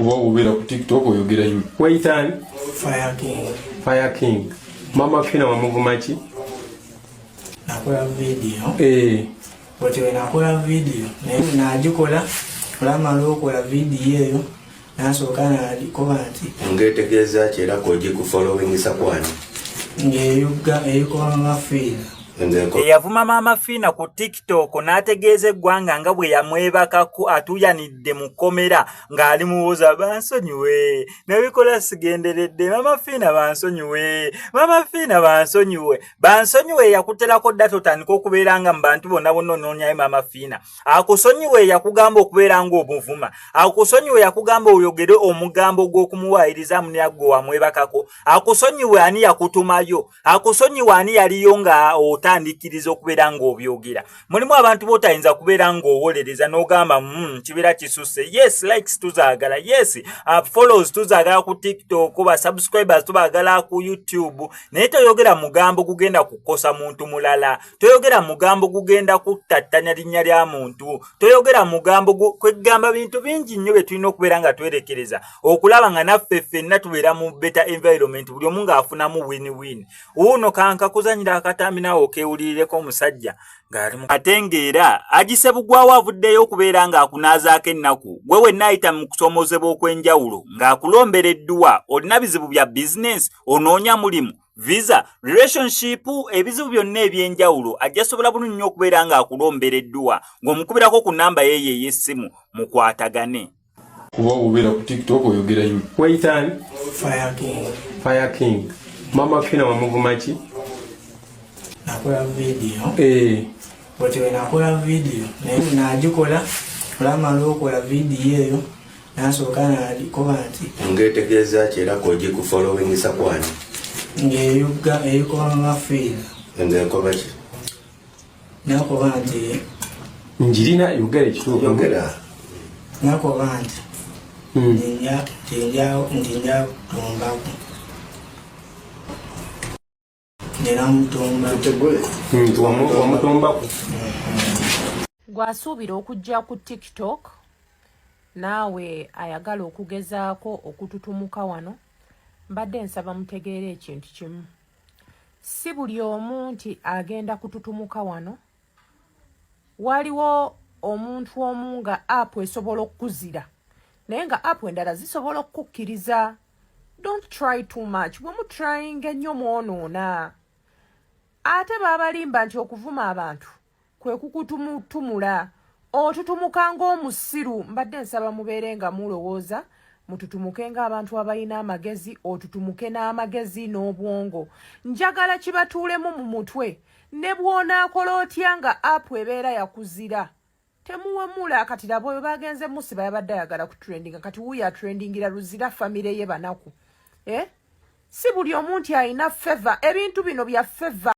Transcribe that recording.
kuba ubera ku TikTok oyogera yu. Wayitani? Fire King. Fire King. Mama Fina wamuvuma ki? Nakola video. Bwete we nakola video. Najikola. Olamala okola video eyo. Nasooka nalikoba nti. Ngetegeeza ki era koji ku followingisa kwani? Eyukola Mama Fina. Eyavuma Mama Fina ku TikTok n'ategeeza eggwanga nga bwe yamwebakako atuyanidde mu komera ng'ali muwuza bansonyiwe nebikola sigenderedde Mama Fina bansonyiwe Mama Fina bansonyiwe yakuterako dda totandika okubeera nga mu bantu bonna bonna onoonyayo Mama Fina akusonyiwe yakugamba okubeera ng'obuvuma akusonyiwe yakugamba oyogere omugambo gw'okumuwaayiriza muni aggwe wamwebakako akusonyiwe ani yakutumayo akusonyiwe ani yaliyo nga otandikiriza okubeera ng'obyogera mulimu abantu botayinza kubeera ng'owolereza n'ogamba kibeera kisuse yes likes tuzaagala yes follows tuzaagala ku TikTok ba subscribers tubaagala ku YouTube naye toyogera mugambo gugenda kukosa muntu mulala toyogera mugambo gugenda kuttattanya linnya lya muntu toyogera mugambo kwegamba bintu bingi nnyo bye tulina okubeera nga twerekereza okulaba nga naffe ffenna tubeera mu better environment buli omu ng'afunamu win-win uno kanka kuzanyira akatambi nawe okewulirireko omusajja ng'ali mu katengeera agisebugwawo avuddeyo okubeera ng'akunaazaako ennaku gwe wenna ayita mu kusoomozebwa okw'enjawulo ng'akulombera edduwa olina bizibu bya bizinensi onoonya mulimu visa relationship ebizibu byonna eby'enjawulo ajja sobola bulungi nnyo okubeera ng'akulombera edduwa ng'omukubirako ku nnamba yeeyo ey'essimu mukwatagane kuba ubera ku TikTok oyogera yu. Wayitani? Fire King. Fire King. Mama Fina wamuvuma ki? Nakola video. Bwete we nakola video. Najikola. Olamala okola video eyo. Nasooka nalikoba nti. Ngetegeeza ki era koji ku followingisa kwani? Eyukola Mama Fina. Ngekoba ki? Nakoba nti. Njirina yogera ekituufu. Yogera. Nakoba nti. Ntinja tumbako. Gwasuubira okujja ku TikTok naawe ayagala okugezaako okututumuka wano mbadde nsaba mutegeere ekintu kimu si buli omu nti agenda kututumuka wano waliwo omuntu omu nga app esobola okukuzira naye nga app endala zisobola okukkiriza don't try too much bwemutryinga ennyo mwonoona ate babalimba nti okuvuma abantu kwe kukutumula otutumuka ng'omusiru mbadde nsaba mubeere nga mulowooza mututumuke ng'abantu abalina amagezi otutumuke n'amagezi n'obwongo njagala kibatuulemu mu mutwe ne bw'onaakola otya nga app ebeera yakuzira temuwemula kati labo bagenze musiba yabadde ayagala ku trending kati wuuyo atrendingira luzira famire ye banaku si buli omuntu alina favor ebintu bino bya favor